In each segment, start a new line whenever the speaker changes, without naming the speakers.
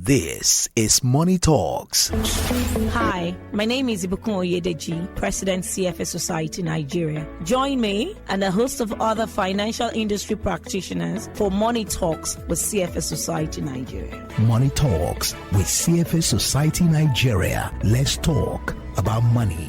This is Money Talks.
Hi, my name is Abubakar Jimoh, President CFA Society Nigeria. Join me and a host of other financial industry practitioners for Money Talks with CFA Society Nigeria.
Money Talks with CFA Society Nigeria. Let's talk about money.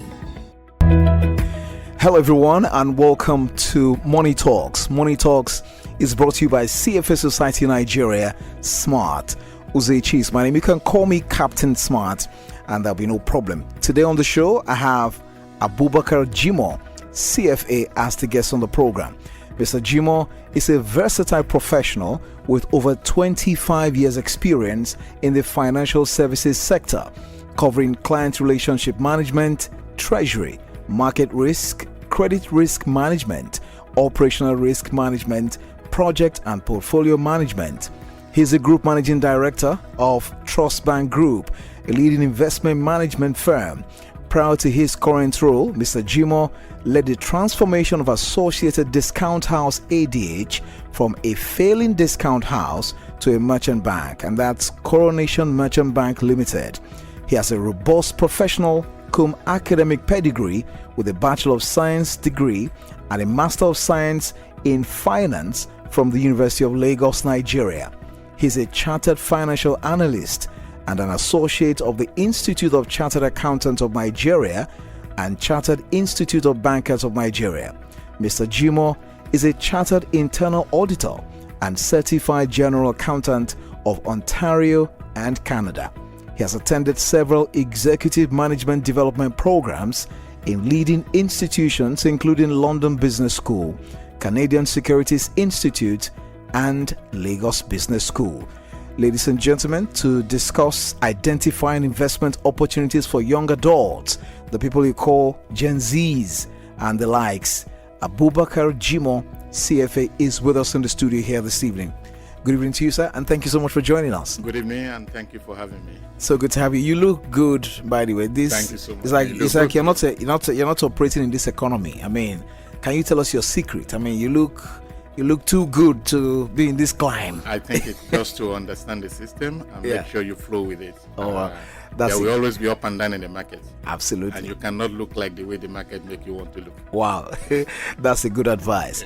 Hello everyone and welcome to Money Talks. Money Talks is brought to you by CFA Society Nigeria, Smart. Uzechi, my name. You can call me Captain Smart and there'll be no problem. Today on the show, I have Abubakar Jimoh, CFA, as the guest on the program. Mr. Jimoh is a versatile professional with over 25 years experience in the financial services sector, covering client relationship management, treasury, market risk, credit risk management, operational risk management, project and portfolio management. He's a group managing director of Trustbanc Group, a leading investment management firm. Prior to his current role, Mr. Jimoh led the transformation of Associated Discount House ADH from a failing discount house to a merchant bank, and that's Coronation Merchant Bank Limited. He has a robust professional cum academic pedigree with a Bachelor of Science degree and a Master of Science in Finance from the University of Lagos, Nigeria. He's a chartered financial analyst and an associate of the Institute of Chartered Accountants of Nigeria and Chartered Institute of Bankers of Nigeria. Mr. Jimoh is a chartered internal auditor and certified general accountant of Ontario and Canada. He has attended several executive management development programs in leading institutions including London Business School, Canadian Securities Institute, and Lagos Business School. Ladies and gentlemen, to discuss identifying investment opportunities for young adults, the people you call Gen Zs and the likes, Abubakar Jimoh, CFA, is with us in the studio here this evening. Good evening to you, sir, and thank you so much for joining us.
Good evening, and thank you for having me.
So good to have you. You look good, by the way.
Thank you so much.
It's like you're not operating in this economy. I mean, can you tell us your secret? I mean, you look too good to be in this climb.
I think it's just to understand the system and make sure you flow with it.
There
will always be up and down in the market.
Absolutely.
And you cannot look like the way the market make you want to look.
Wow. That's a good advice.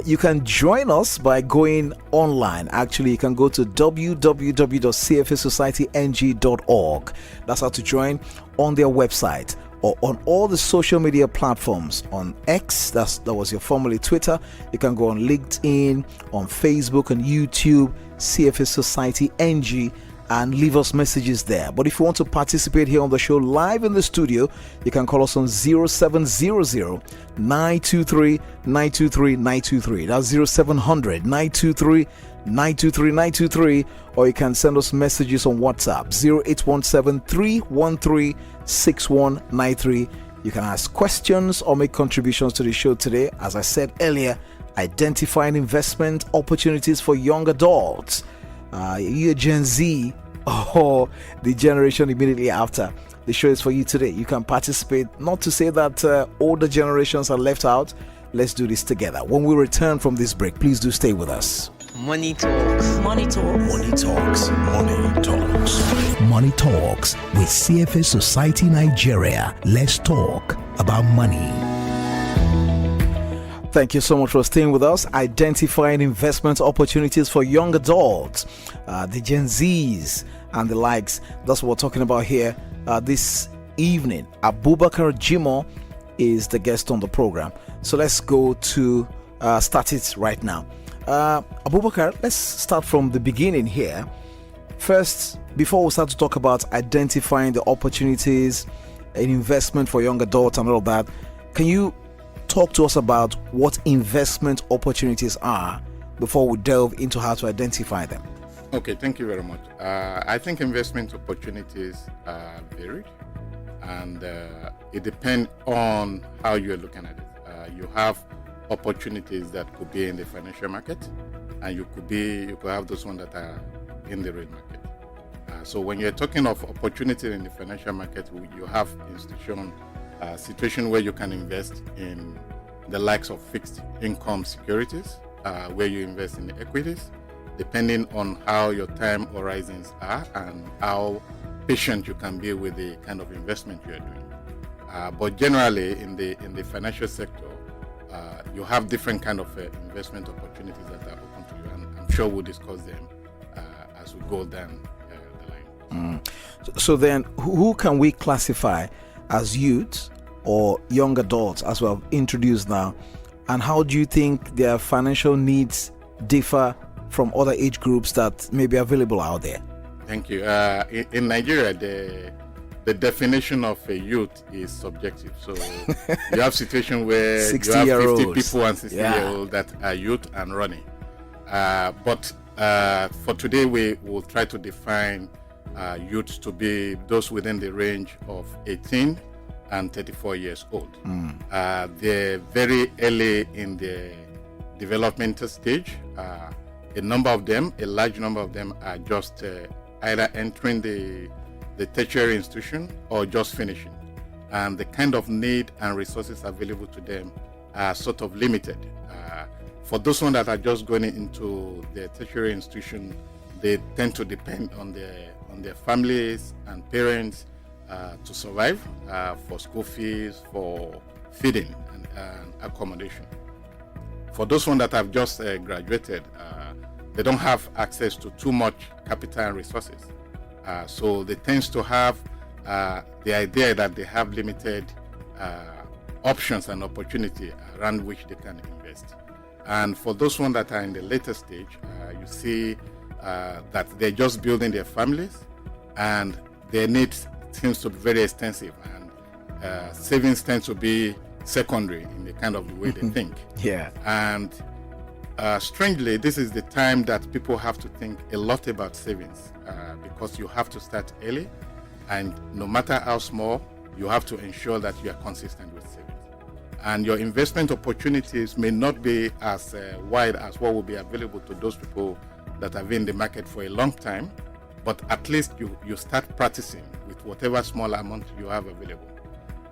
You can join us by going online. Actually, you can go to www.cfasocietyng.org. That's how to join on their website, or on all the social media platforms. On X, that was your formerly Twitter. You can go on LinkedIn, on Facebook and YouTube, CFA Society NG, and leave us messages there. But if you want to participate here on the show live in the studio, you can call us on 0700 923 923 923. That's 0700 923 923, or you can send us messages on WhatsApp 0817 313 6193. You can ask questions or make contributions to the show today. As I said earlier, identifying investment opportunities for young adults. You're Gen Z or the generation immediately after. The show is for you today. You can participate. Not to say that older generations are left out. Let's do this together. When we return from this break, please do stay with us.
Money Talks. Money Talks.
Money Talks. Money Talks. Money Talks with CFA Society Nigeria. Let's talk about money. Thank you so much for staying with us. Identifying investment opportunities for young adults, the Gen Zs and the likes. That's what we're talking about here this evening. Abubakar Jimoh is the guest on the program. So let's go to start it right now. Abubakar, let's start from the beginning here. First, before we start to talk about identifying the opportunities in investment for young adults and all of that, can you talk to us about what investment opportunities are before we delve into how to identify them?
Okay, thank you very much. I think investment opportunities are varied, and it depends on how you're looking at it. You have opportunities that could be in the financial market, and you could have those ones that are in the real market. So when you're talking of opportunity in the financial market, you have situation where you can invest in the likes of fixed income securities, where you invest in the equities. depending on how your time horizons are and how patient you can be with the kind of investment you are doing. But generally, in the financial sector, you have different kind of investment opportunities that are open to you, and I'm sure we'll discuss them as we go down the line.
So then, who can we classify as youth or young adults, as we have introduced now, and how do you think their financial needs differ from other age groups that may be available out there?
Thank you. In Nigeria, the definition of a youth is subjective. So you have situation where you have 50 people and 60-year-olds that are youth and running. But for today, we will try to define youth to be those within the range of 18 and 34 years old. They're very early in the developmental stage. A large number of them are just either entering the tertiary institution or just finishing. And the kind of need and resources available to them are sort of limited. For those ones that are just going into the tertiary institution, they tend to depend on their families and parents to survive, for school fees, for feeding and accommodation. For those ones that have just graduated, they don't have access to too much capital and resources. So they tend to have the idea that they have limited options and opportunity around which they can invest. And for those ones that are in the later stage, you see that they're just building their families, and their needs seems to be very extensive, and savings tend to be secondary in the kind of the way they think.
Yeah.
And strangely, this is the time that people have to think a lot about savings, because you have to start early, and no matter how small, you have to ensure that you are consistent with savings. And your investment opportunities may not be as wide as what will be available to those people that have been in the market for a long time, but at least you start practicing with whatever small amount you have available.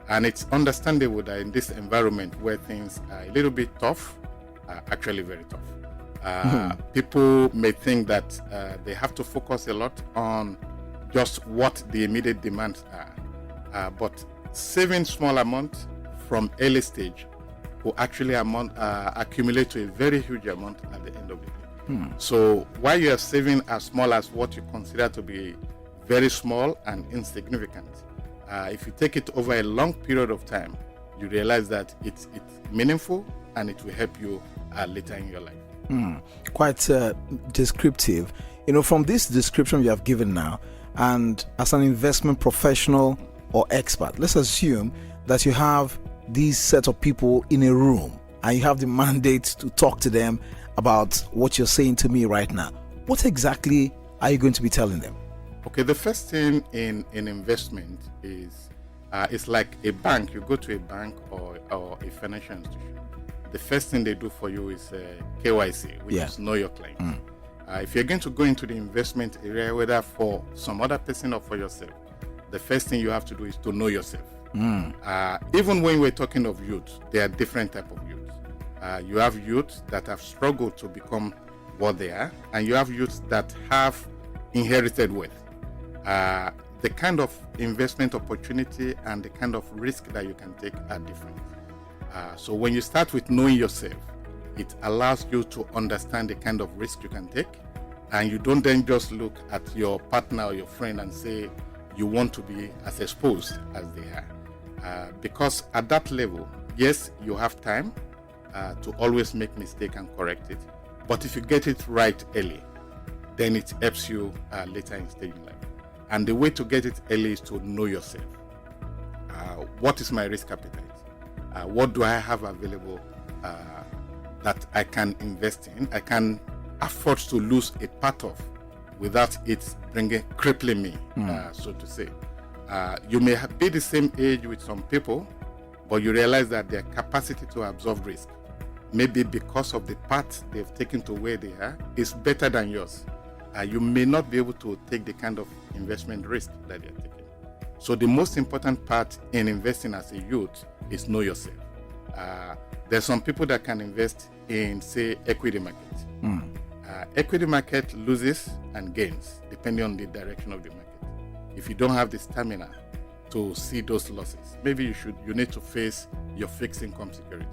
And it's understandable that in this environment where things are a little bit tough, actually very tough, people may think that they have to focus a lot on just what the immediate demands are. But saving small amount from early stage will actually accumulate to a very huge amount at the end of the day. So while you are saving as small as what you consider to be very small and insignificant, if you take it over a long period of time, you realize that it's meaningful and it will help you later in your life.
Quite descriptive. From this description you have given now, and as an investment professional or expert, let's assume that you have these set of people in a room and you have the mandate to talk to them about what you're saying to me right now. What exactly are you going to be telling them?
Okay, the first thing in investment is it's like a bank. You go to a bank or a financial institution. The first thing they do for you is KYC, which is know your client. If you're going to go into the investment area, whether for some other person or for yourself, the first thing you have to do is to know yourself. Even when we're talking of youth, there are different types of youth. You have youth that have struggled to become what they are, and you have youth that have inherited wealth. The kind of investment opportunity and the kind of risk that you can take are different. So when you start with knowing yourself, it allows you to understand the kind of risk you can take, and you don't then just look at your partner or your friend and say you want to be as exposed as they are. Because at that level, yes, you have time to always make mistake and correct it, but if you get it right early, then it helps you later in stage in life. And the way to get it early is to know yourself. What is my risk appetite? What do I have available that I can invest in? I can afford to lose a part of without it crippling me, so to say. You may be the same age with some people, but you realize that their capacity to absorb risk, maybe because of the path they've taken to where they are, is better than yours. You may not be able to take the kind of investment risk that they're taking. So the most important part in investing as a youth is know yourself. There's some people that can invest in, say, equity market. Equity market loses and gains depending on the direction of the market. If you don't have the stamina to see those losses, maybe you need to face your fixed income security.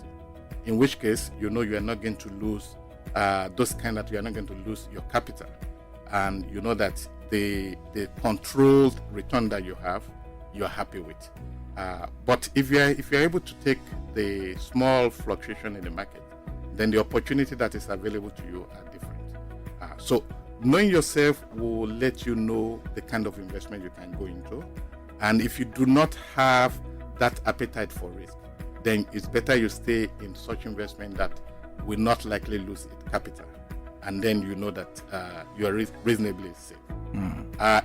In which case, you know you are not going to lose you are not going to lose your capital, and you know that the controlled return that you have, you are happy with. But if you are able to take the small fluctuation in the market, then the opportunity that is available to you are different. So knowing yourself will let you know the kind of investment you can go into, and if you do not have that appetite for risk, then it's better you stay in such investment that will not likely lose its capital, and then you know that you are reasonably safe.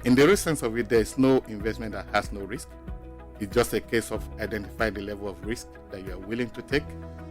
In the real sense of it, there is no investment that has no risk. It's just a case of identifying the level of risk that you are willing to take,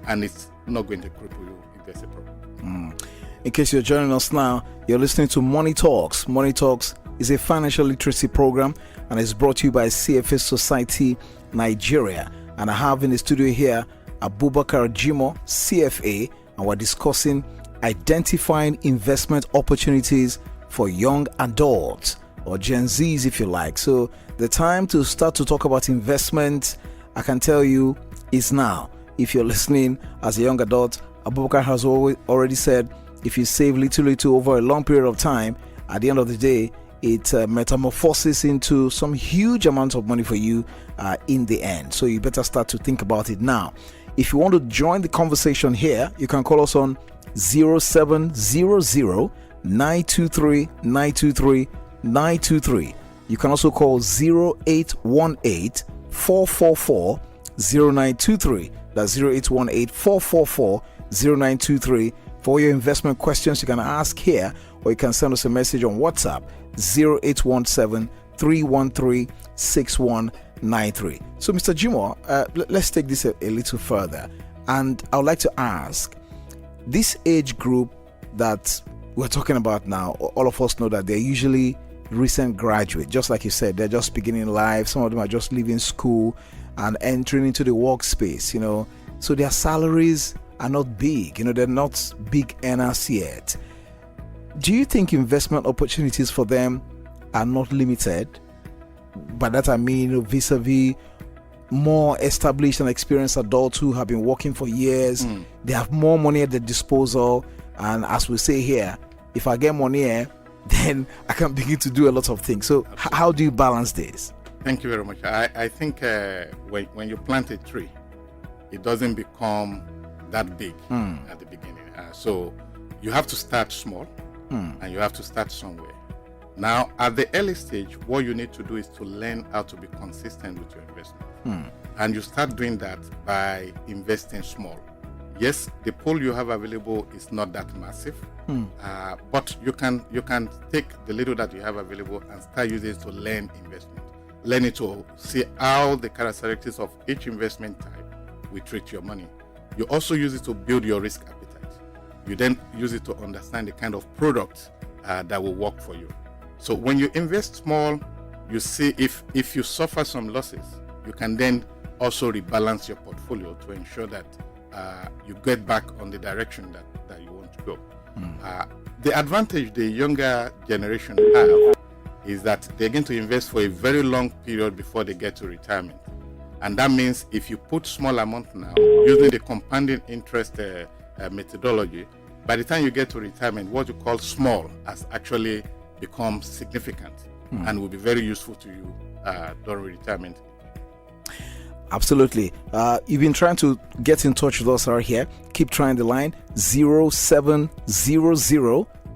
and it's not going to cripple you if there's a problem.
In case you're joining us now, you're listening to Money Talks. Money Talks is a financial literacy program and is brought to you by CFA Society Nigeria. And I have in the studio here Abubakar Jimoh, CFA, and we're discussing identifying investment opportunities for young adults, or Gen Zs if you like. So the time to start to talk about investment, I can tell you, is now. If you're listening as a young adult, Abubakar has already said, if you save little over a long period of time, at the end of the day, it metamorphoses into some huge amount of money for you in the end. So you better start to think about it now. If you want to join the conversation here, you can call us on 0700 923 923 923. You can also call 0818 444 0923. That's 0818 444 0923. For your investment questions, you can ask here, or you can send us a message on WhatsApp 0817 313 6193. So, Mr. Jimoh, let's take this a little further. And I would like to ask, this age group that we're talking about now, all of us know that they're usually recent graduates. Just like you said, they're just beginning life. Some of them are just leaving school and entering into the workspace, So their salaries are not big, they're not big earners yet. Do you think investment opportunities for them are not limited? By that I mean vis-a-vis more established and experienced adults who have been working for years. They have more money at their disposal, and as we say here, if I get money here, then I can begin to do a lot of things. So how do you balance this?
Thank you very much. I think when you plant a tree, it doesn't become that big at the beginning. So you have to start small, and you have to start somewhere. Now, at the early stage, what you need to do is to learn how to be consistent with your investment. And you start doing that by investing small. Yes, the pool you have available is not that massive, but you can take the little that you have available and start using it to learn investment. Learn it to see how the characteristics of each investment type will treat your money. You also use it to build your risk appetite. You then use it to understand the kind of product that will work for you. So when you invest small, you see if you suffer some losses, you can then also rebalance your portfolio to ensure that you get back on the direction that you want to go. The advantage the younger generation have is that they're going to invest for a very long period before they get to retirement. And that means if you put small amount now, using the compounding interest methodology, by the time you get to retirement, what you call small has actually become significant and will be very useful to you during retirement.
Absolutely. You've been trying to get in touch with us right here. Keep trying the line 0700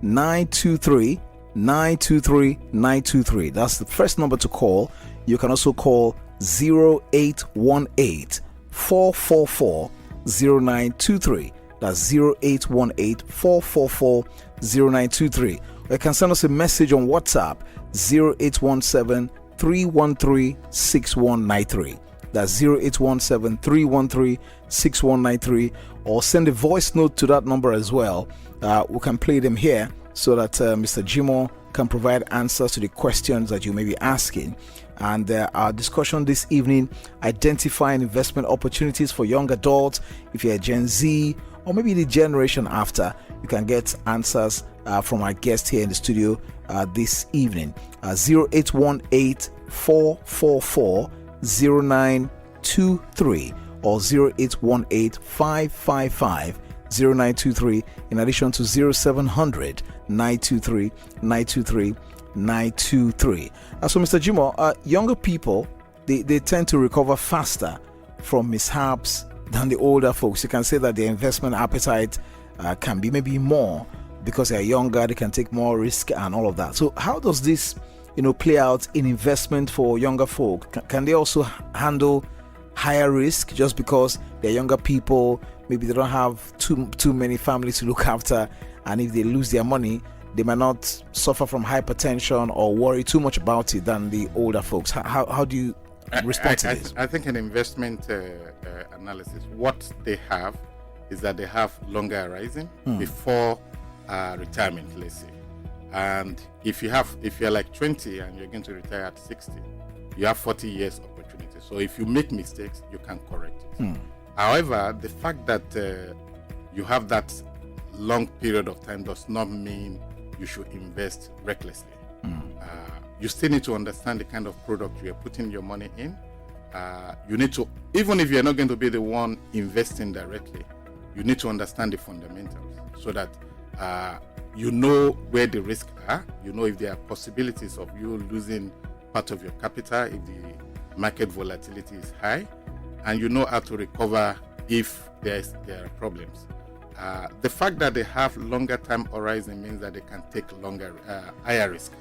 923 923 923. That's the first number to call. You can also call 0818 444 0923. That's 0818 444 0923. Or you can send us a message on WhatsApp 0817 313 6193. That's 0817 313 6193. Or send a voice note to that number as well. We can play them here so that Mr. Jimoh can provide answers to the questions that you may be asking. And our discussion this evening, identifying investment opportunities for young adults. If you're a Gen Z or maybe the generation after, you can get answers from our guest here in the studio this evening. 0818 444 0923 or 0818 555 0923, in addition to 0700 923 923 923. So, Mr. Jimoh, younger people, they tend to recover faster from mishaps than the older folks. You can say that their investment appetite can be maybe more because they're younger, they can take more risk and all of that. So how does this, play out in investment for younger folk? Can they also handle higher risk just because they're younger people? Maybe they don't have too many families to look after, and if they lose their money, they might not suffer from hypertension or worry too much about it than the older folks. How do you respond to this?
I think in investment analysis, what they have is that they have longer horizon before retirement, let's say. And if you're like 20 and you're going to retire at 60, you have 40 years opportunity. So if you make mistakes, you can correct it. However, the fact that you have that long period of time does not mean you should invest recklessly. You still need to understand the kind of product you are putting your money in. You need to, even if you're not going to be the one investing directly, you need to understand the fundamentals so that you know where the risks are. You know if there are possibilities of you losing part of your capital if the market volatility is high, and you know how to recover if there are problems. The fact that they have longer time horizon means that they can take higher risk.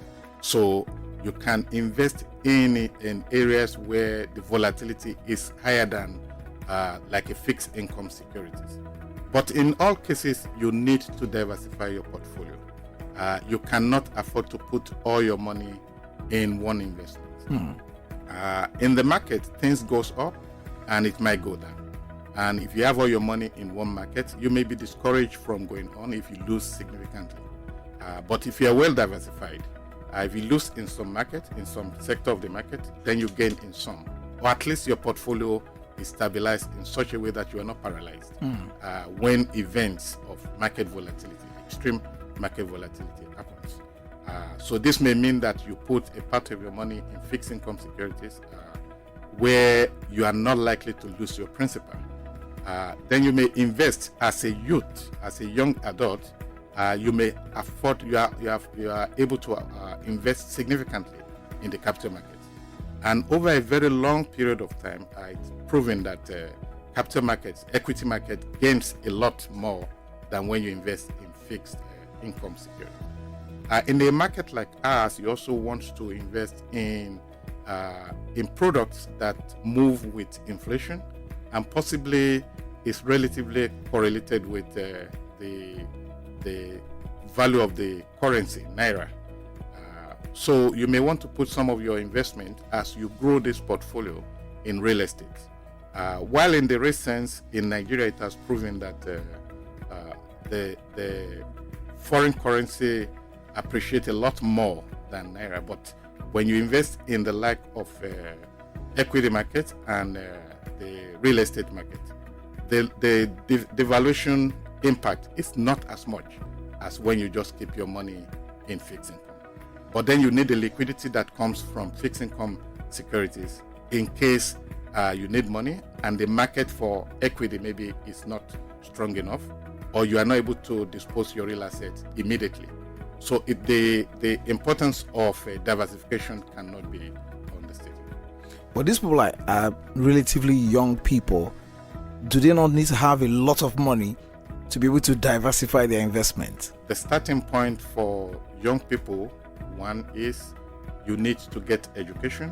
So you can invest in areas where the volatility is higher than like a fixed income securities. But in all cases, you need to diversify your portfolio. You cannot afford to put all your money in one investment. In the market, things goes up and it might go down. And if you have all your money in one market, you may be discouraged from going on if you lose significantly. But if you are well diversified, if you lose in some market, in some sector of the market, then you gain in some. Or at least your portfolio is stabilized in such a way that you are not paralyzed when events of market volatility, extreme market volatility happens. So this may mean that you put a part of your money in fixed income securities where you are not likely to lose your principal. Then you may invest as a youth, as a young adult. You may afford, you are able to invest significantly in the capital market. And over a very long period of time, it's proven that capital markets, equity market gains a lot more than when you invest in fixed income security. In a market like ours, you also want to invest in products that move with inflation and possibly is relatively correlated with the value of the currency, Naira. So you may want to put some of your investment as you grow this portfolio in real estate. While in the recent sense, in Nigeria, it has proven that the foreign currency appreciate a lot more than Naira. But when you invest in the like of equity market and the real estate market, the devaluation impact is not as much as when you just keep your money in fixed income. But then you need the liquidity that comes from fixed income securities in case you need money and the market for equity maybe is not strong enough, or you are not able to dispose your real assets immediately. So the importance of diversification cannot be understated.
But these people are relatively young people. Do they not need to have a lot of money to be able to diversify their investment?
The starting point for young people, one is you need to get education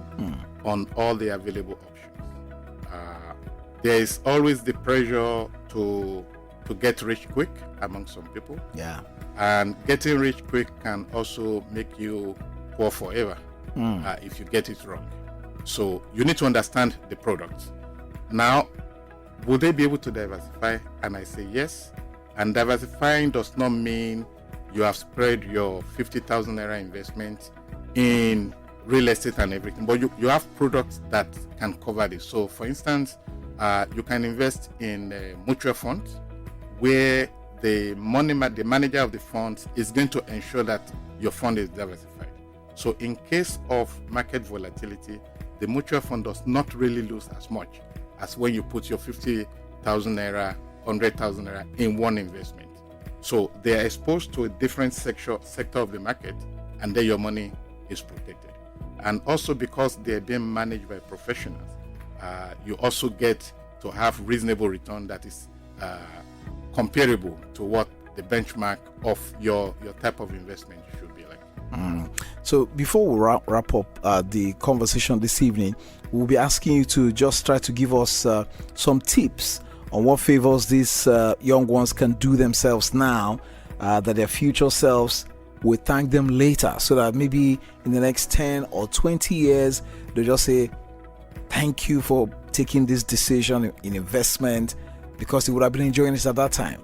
on all the available options. There is always the pressure to get rich quick among some people.
Yeah.
And getting rich quick can also make you poor forever if you get it wrong. So you need to understand the product. Now, will they be able to diversify? And I say yes. And diversifying does not mean you have spread your 50,000 naira investment in real estate and everything, but you have products that can cover this. So for instance, you can invest in mutual funds where the manager of the funds is going to ensure that your fund is diversified. So in case of market volatility, the mutual fund does not really lose as much as when you put your 50,000 naira, 100,000 naira in one investment. So they are exposed to a different sector of the market, and then your money is protected. And also because they're being managed by professionals, you also get to have reasonable return that is comparable to what the benchmark of your type of investment should be like.
So before we wrap up the conversation this evening, we'll be asking you to just try to give us some tips on what favors these young ones can do themselves now, that their future selves will thank them later, so that maybe in the next 10 or 20 years, they'll just say, thank you for taking this decision in investment, because they would have been enjoying it at that time.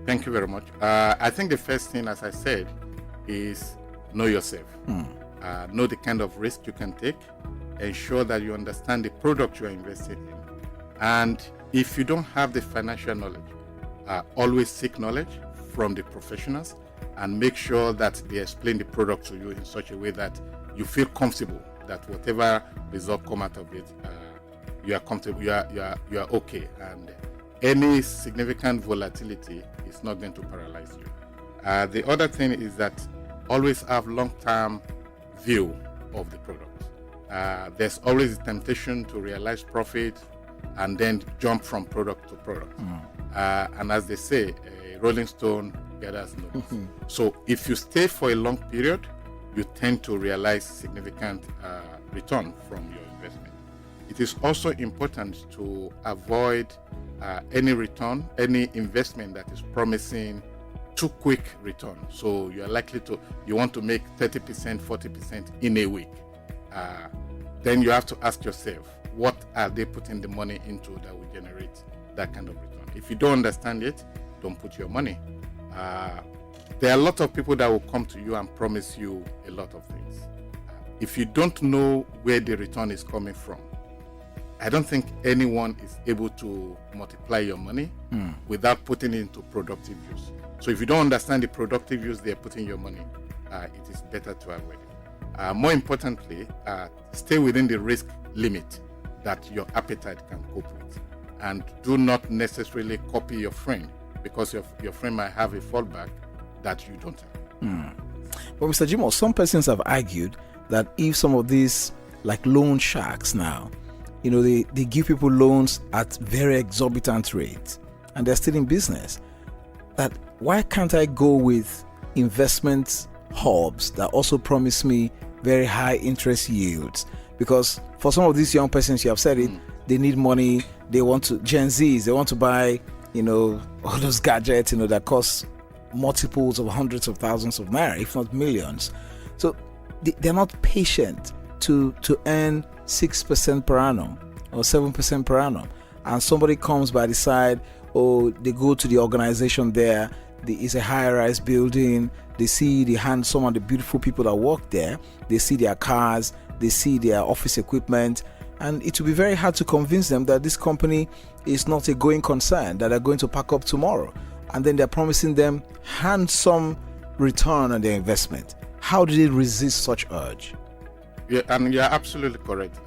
Thank you very much. I think the first thing, as I said, is know yourself. Know the kind of risk you can take. Ensure that you understand the product you are investing in. And if you don't have the financial knowledge, always seek knowledge from the professionals and make sure that they explain the product to you in such a way that you feel comfortable that whatever result come out of it, you are comfortable, you are okay, and any significant volatility is not going to paralyze you. The other thing is that always have long-term view of the product. There's always a temptation to realize profit and then jump from product to product. And as they say, a rolling stone gathers no dust. So if you stay for a long period, you tend to realize significant return from your investment. It is also important to avoid any investment that is promising too quick return. So you are likely you want to make 30%, 40% in a week. Then you have to ask yourself, what are they putting the money into that will generate that kind of return? If you don't understand it, don't put your money. There are a lot of people that will come to you and promise you a lot of things. If you don't know where the return is coming from, I don't think anyone is able to multiply your money without putting it into productive use. So if you don't understand the productive use they're putting your money, it is better to avoid it. More importantly, stay within the risk limit that your appetite can cope with. And do not necessarily copy your friend, because your friend might have a fallback that you don't have.
But Mr. Jimoh, some persons have argued that if some of these, like loan sharks now, they give people loans at very exorbitant rates and they're still in business, that why can't I go with investment hubs that also promise me very high interest yields? Because for some of these young persons, you have said it, they need money, they want to, Gen Zs, they want to buy, all those gadgets, that cost multiples of hundreds of thousands of naira, if not millions. So they're not patient to earn 6% per annum or 7% per annum. And somebody comes by the side, or they go to the organization there, it's a high-rise building, they see the handsome and the beautiful people that work there, they see their cars, they see their office equipment, and it will be very hard to convince them that this company is not a going concern, that they're going to pack up tomorrow. And then they're promising them handsome return on their investment. How do they resist such urge?
Yeah, and you're absolutely correct.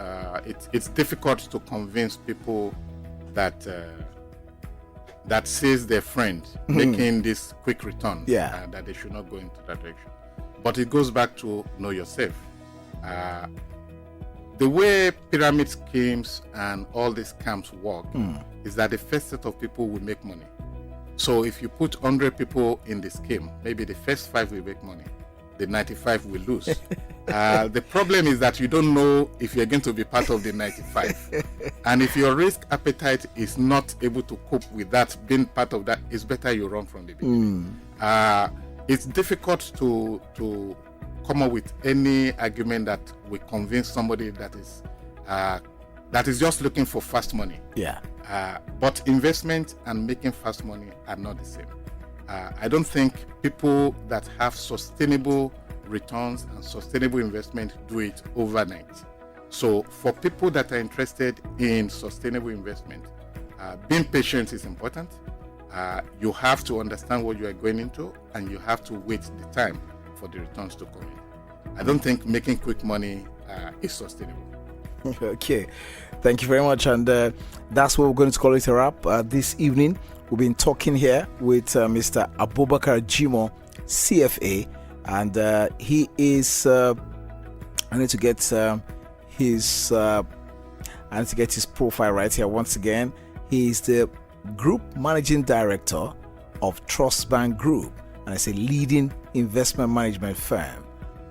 It's difficult to convince people that sees their friend making this quick return, that they should not go into that direction. But it goes back to know yourself. The way pyramid schemes and all these scams work is that the first set of people will make money. So if you put 100 people in the scheme, maybe the first 5 will make money, the 95 will lose. The problem is that you don't know if you're going to be part of the 95. And if your risk appetite is not able to cope with that, being part of that, it's better you run from the beginning. It's difficult to come up with any argument that will convince somebody that is just looking for fast money. But investment and making fast money are not the same. I don't think people that have sustainable returns and sustainable investment do it overnight. So for people that are interested in sustainable investment, being patient is important. You have to understand what you are going into, and you have to wait the time for the returns to come in. I don't think making quick money is sustainable.
Okay, thank you very much, and that's what we're going to call it a wrap this evening. We've been talking here with Mr. Abubakar Jimoh, CFA, and he is. I need to get his. I need to get his profile right here once again. He is the Group Managing Director of Trustbanc Group, and it's a leading investment management firm.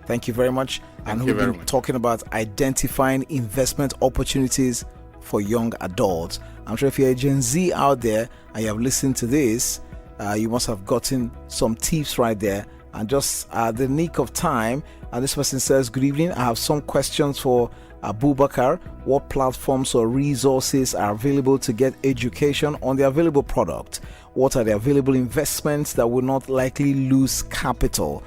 Thank you very much. And we've been talking about identifying investment opportunities for young adults. I'm sure if you're a Gen Z out there and you have listened to this, you must have gotten some tips right there. And just at the nick of time, this person says, good evening. I have some questions for Abubakar. What platforms or resources are available to get education on the available product? What are the available investments that will not likely lose capital?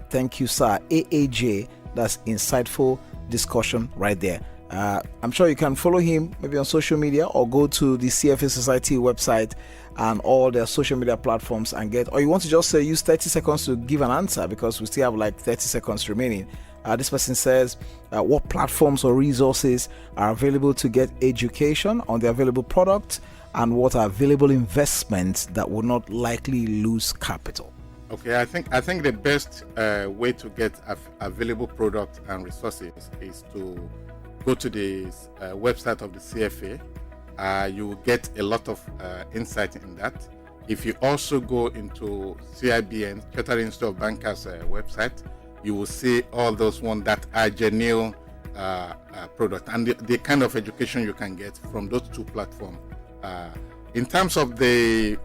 Thank you, sir. AAJ, that's insightful discussion right there. I'm sure you can follow him maybe on social media or go to the CFA Society website and all their social media platforms and get, or you want to just use 30 seconds to give an answer because we still have like 30 seconds remaining. This person says, what platforms or resources are available to get education on the available product, and what are available investments that will not likely lose capital?
Okay, I think the best way to get available product and resources is to go to the website of the CFA. You will get a lot of insight in that. If you also go into CIBN, Chartered Institute of Bankers website, you will see all those ones that are genuine product and the kind of education you can get from those two platforms. In terms of the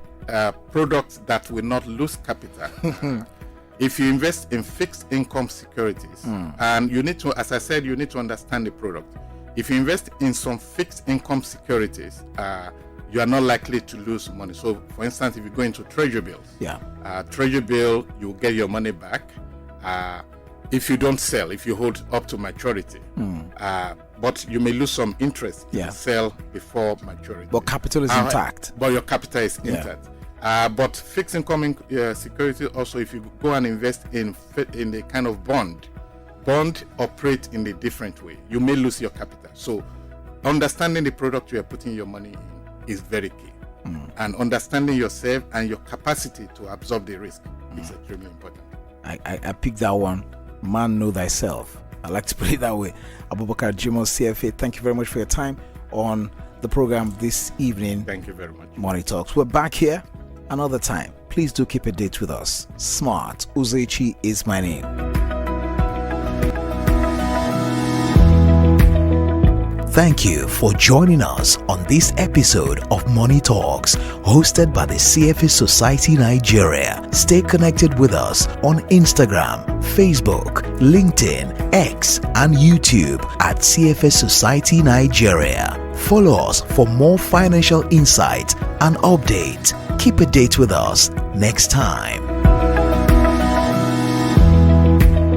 products that will not lose capital, if you invest in fixed income securities, and you need to, as I said, you need to understand the product. If you invest in some fixed income securities, you are not likely to lose money. So, for instance, if you go into treasury bills, treasury bill, you get your money back. If you don't sell, if you hold up to maturity, but you may lose some interest if you sell before maturity.
But capital is intact.
But your capital is intact. But fixed income security also, if you go and invest in the kind of bond operate in a different way. You may lose your capital. So understanding the product you are putting your money in is very key. And understanding yourself and your capacity to absorb the risk is extremely important.
I picked that one. Man, know thyself. I like to put it that way. Abubakar Jimoh, CFA, thank you very much for your time on the program this evening.
Thank you very much.
Money Talks. We're back here another time. Please do keep a date with us. Smart Uzechi is my name. Thank you for joining us on this episode of Money Talks, hosted by the CFA Society Nigeria. Stay connected with us on Instagram, Facebook, LinkedIn, X, and YouTube at CFA Society Nigeria. Follow us for more financial insight and updates. Keep a date with us next time.